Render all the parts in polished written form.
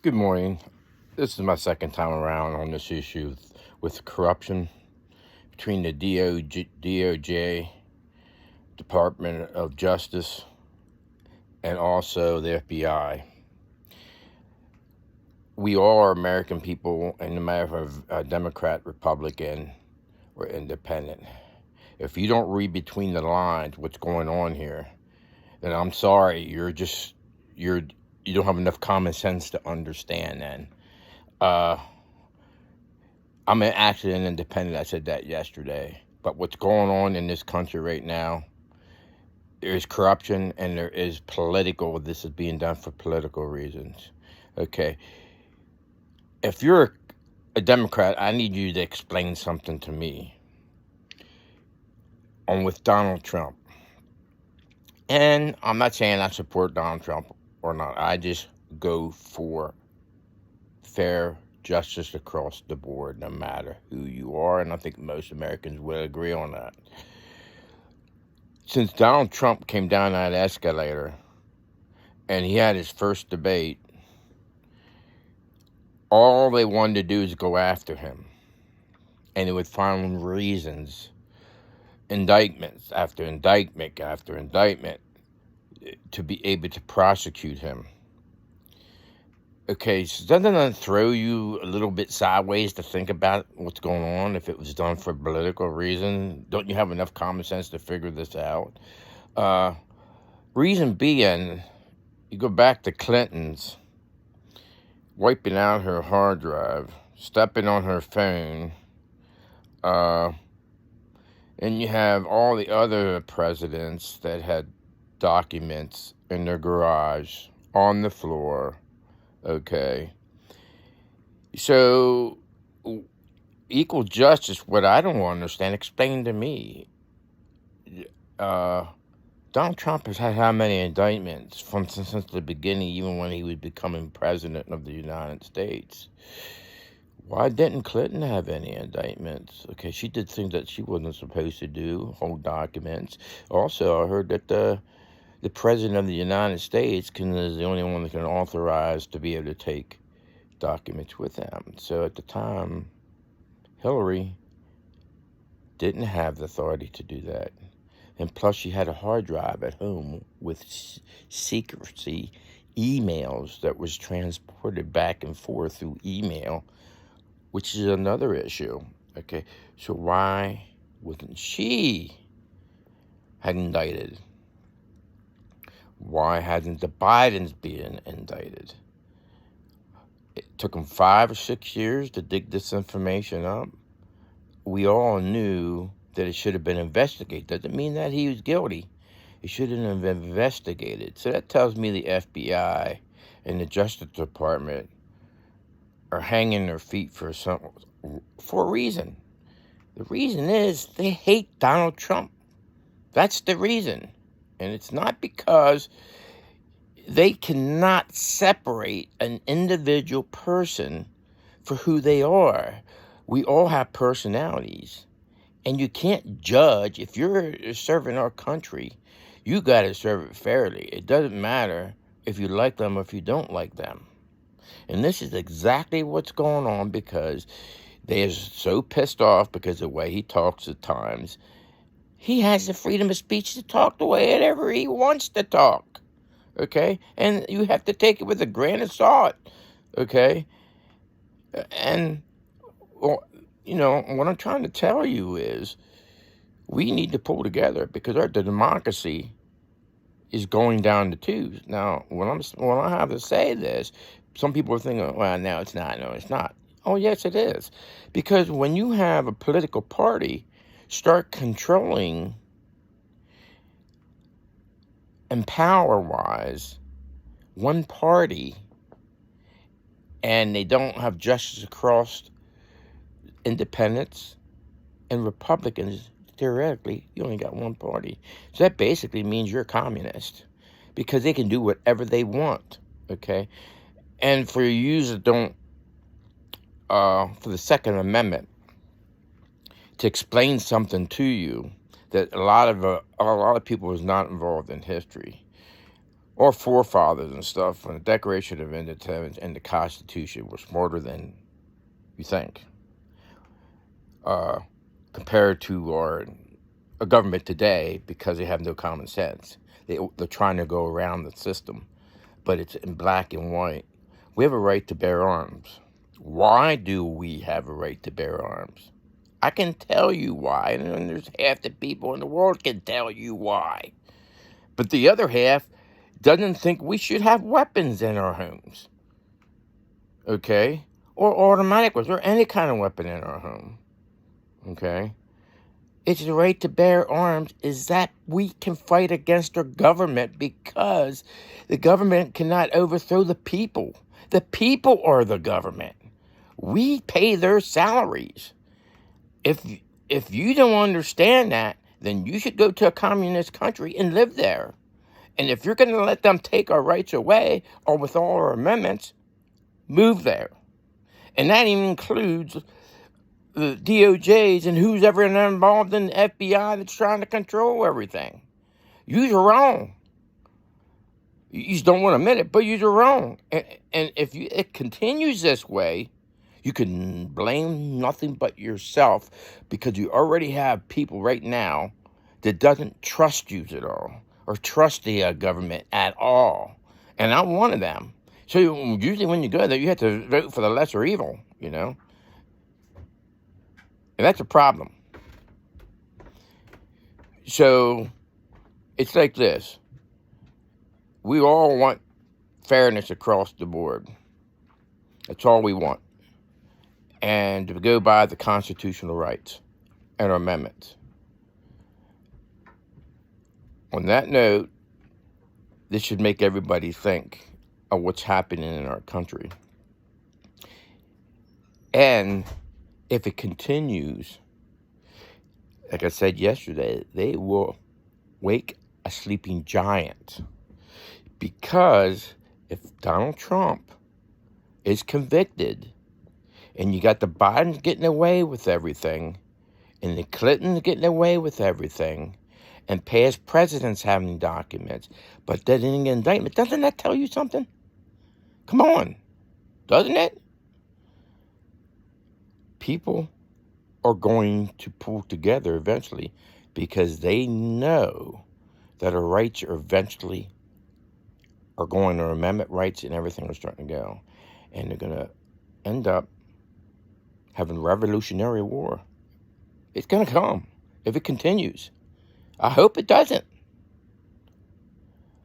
Good morning. This is my second time around on this issue with corruption between the DOJ, Department of Justice, and also the FBI. We all are American people, and no matter if Democrat, Republican, or independent. If you don't read between the lines what's going on here, then I'm sorry, you don't have enough common sense to understand. Then. I'm actually an independent. I said that yesterday. But what's going on in this country right now, there is corruption and there is political. This is being done for political reasons. Okay. If you're a Democrat, I need you to explain something to me on with Donald Trump. And I'm not saying I support Donald Trump or not. I just go for fair justice across the board, no matter who you are, and I think most Americans will agree on that. Since Donald Trump came down that escalator and he had his first debate, all they wanted to do is go after him. And they would find reasons, indictments after indictment after indictment, to be able to prosecute him. Okay, so doesn't that throw you a little bit sideways to think about what's going on if it was done for political reason? Don't you have enough common sense to figure this out? Reason being, you go back to Clinton's wiping out her hard drive, stepping on her phone, and you have all the other presidents that had documents in their garage on the floor. Okay. So, equal justice, what I don't understand, explain to me. Donald Trump has had how many indictments since the beginning, even when he was becoming president of the United States? Why didn't Clinton have any indictments? Okay, she did things that she wasn't supposed to do, hold documents. Also, I heard that the president of the United States is the only one that can authorize to be able to take documents with them. So at the time, Hillary didn't have the authority to do that. And plus, she had a hard drive at home with secrecy emails that was transported back and forth through email, which is another issue. Okay, so why wasn't she indicted? Why hasn't the Bidens been indicted? It took them 5 or 6 years to dig this information up. We all knew that it should have been investigated. Doesn't mean that he was guilty. It shouldn't have been investigated. So that tells me the FBI and the Justice Department are hanging their feet for a reason. The reason is they hate Donald Trump. That's the reason. And it's not because they cannot separate an individual person for who they are. We all have personalities. And you can't judge. If you're serving our country, you got to serve it fairly. It doesn't matter if you like them or if you don't like them. And this is exactly what's going on because they are so pissed off because of the way he talks at times. He has the freedom of speech to talk the way ever he wants to talk, okay? And you have to take it with a grain of salt, okay? And, well, what I'm trying to tell you is we need to pull together because our democracy is going down the tubes. Now, when I have to say this, some people are thinking, well, no, it's not. No, it's not. Oh, yes, it is. Because when you have a political party start controlling and power-wise one party and they don't have justice across independents and Republicans, theoretically, you only got one party. So that basically means you're a communist because they can do whatever they want, okay? And for you that don't, for the Second Amendment, to explain something to you that a lot of people was not involved in history. Our forefathers and stuff on the Declaration of Independence and the Constitution were smarter than you think, compared to our government today, because they have no common sense. They're trying to go around the system, but it's in black and white. We have a right to bear arms. Why do we have a right to bear arms? I can tell you why, and there's half the people in the world can tell you why. But the other half doesn't think we should have weapons in our homes, okay? Or automatic weapons, or any kind of weapon in our home, okay? It's the right to bear arms is that we can fight against our government, because the government cannot overthrow the people. The people are the government. We pay their salaries. If you don't understand that, then you should go to a communist country and live there. And if you're going to let them take our rights away, or with all our amendments, move there. And that even includes the DOJs and who's ever involved in the FBI that's trying to control everything. You're wrong. You just don't want to admit it, but you're wrong. And if it continues this way, you can blame nothing but yourself, because you already have people right now that doesn't trust you at all, or trust the government at all. And I'm one of them. So usually when you go there, you have to vote for the lesser evil, And that's a problem. So it's like this. We all want fairness across the board. That's all we want. And to go by the constitutional rights and our amendments. On that note, this should make everybody think of what's happening in our country. And if it continues, like I said yesterday, they will wake a sleeping giant. Because if Donald Trump is convicted, and you got the Bidens getting away with everything, and the Clintons getting away with everything, and past presidents having documents, but then an indictment, doesn't that tell you something? Come on, doesn't it? People are going to pull together eventually, because they know that our rights are eventually going, our amendment rights and everything are starting to go. And they're going to end up having revolutionary war. It's going to come if it continues. I hope it doesn't.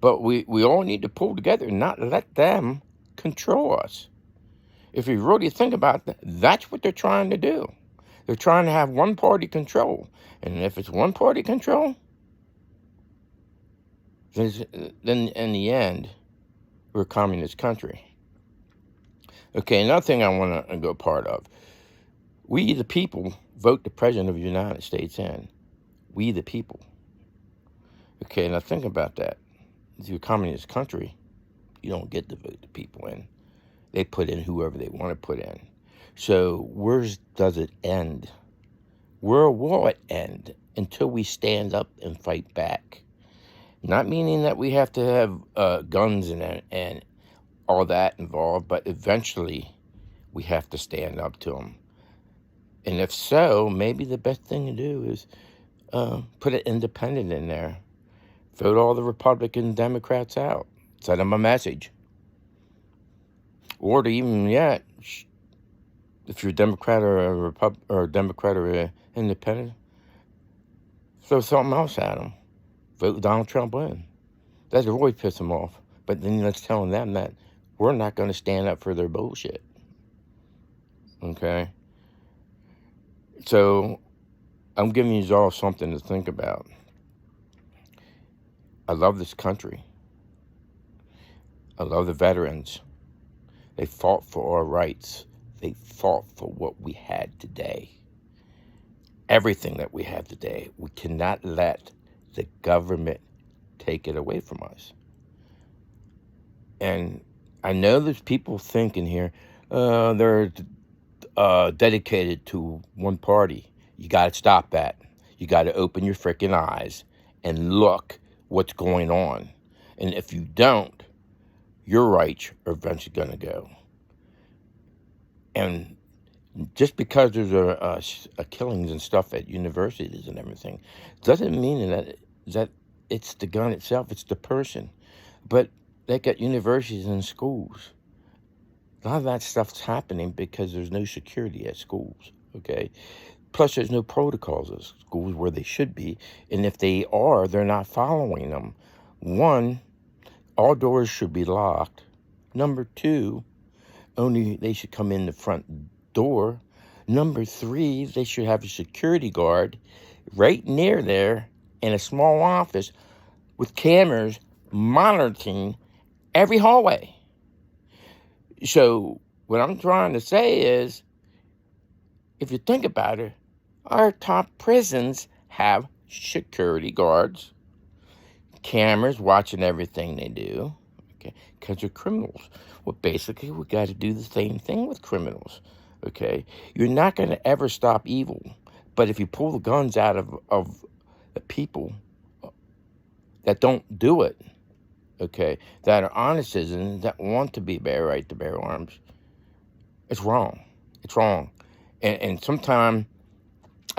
But we all need to pull together and not let them control us. If you really think about that, that's what they're trying to do. They're trying to have one-party control. And if it's one-party control, then in the end, we're a communist country. Okay, another thing I want to go part of. We, the people, vote the President of the United States in. We, the people. Okay, now think about that. If you're a communist country, you don't get to vote the people in. They put in whoever they want to put in. So where does it end? Where will it end? Until we stand up and fight back. Not meaning that we have to have guns and all that involved, but eventually we have to stand up to them. And if so, maybe the best thing to do is put an independent in there. Vote all the Republican and Democrats out. Send them a message. Or to even yet, if you're a Democrat or a Democrat or an independent, throw something else at them. Vote Donald Trump in. That would really piss them off. But then that's telling them that we're not going to stand up for their bullshit. Okay? So, I'm giving you all something to think about. I love this country. I love the veterans. They fought for our rights. They fought for what we had today. Everything that we have today. We cannot let the government take it away from us. And I know there's people thinking here, they're dedicated to one party. You got to stop that. You got to open your freaking eyes and look what's going on. And if you don't, your rights are eventually going to go. And just because there's a killings and stuff at universities and everything, doesn't mean that it's the gun itself, it's the person. But they got universities and schools. A lot of that stuff's happening because there's no security at schools, okay? Plus, there's no protocols at schools where they should be. And if they are, they're not following them. One, all doors should be locked. Number two, only they should come in the front door. Number three, they should have a security guard right near there in a small office with cameras monitoring every hallway. So what I'm trying to say is, if you think about it, our top prisons have security guards, cameras watching everything they do, okay, because they're criminals. Well, basically, we got to do the same thing with criminals, okay? You're not going to ever stop evil, but if you pull the guns out of the people that don't do it, okay, that are honest citizens, that want to be right to bear arms, it's wrong. It's wrong. And sometimes,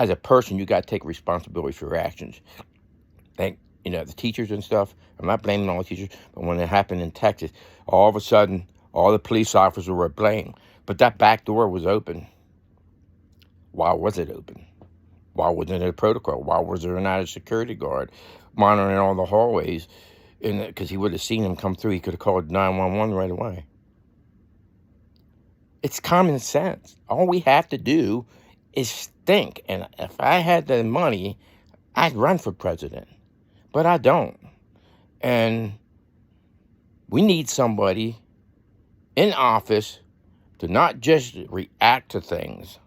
as a person, you got to take responsibility for your actions. Like, the teachers and stuff, I'm not blaming all the teachers, but when it happened in Texas, all of a sudden, all the police officers were blamed. But that back door was open. Why was it open? Why wasn't it a protocol? Why was there not a security guard monitoring all the hallways? Because he would have seen him come through. He could have called 911 right away. It's common sense. All we have to do is think. And if I had the money, I'd run for president. But I don't. And we need somebody in office to not just react to things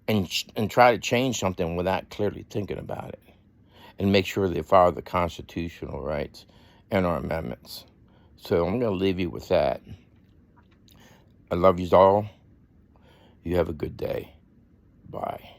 and try to change something without clearly thinking about it, and make sure they follow the constitutional rights and our amendments. So I'm going to leave you with that. I love you all. You have a good day. Bye.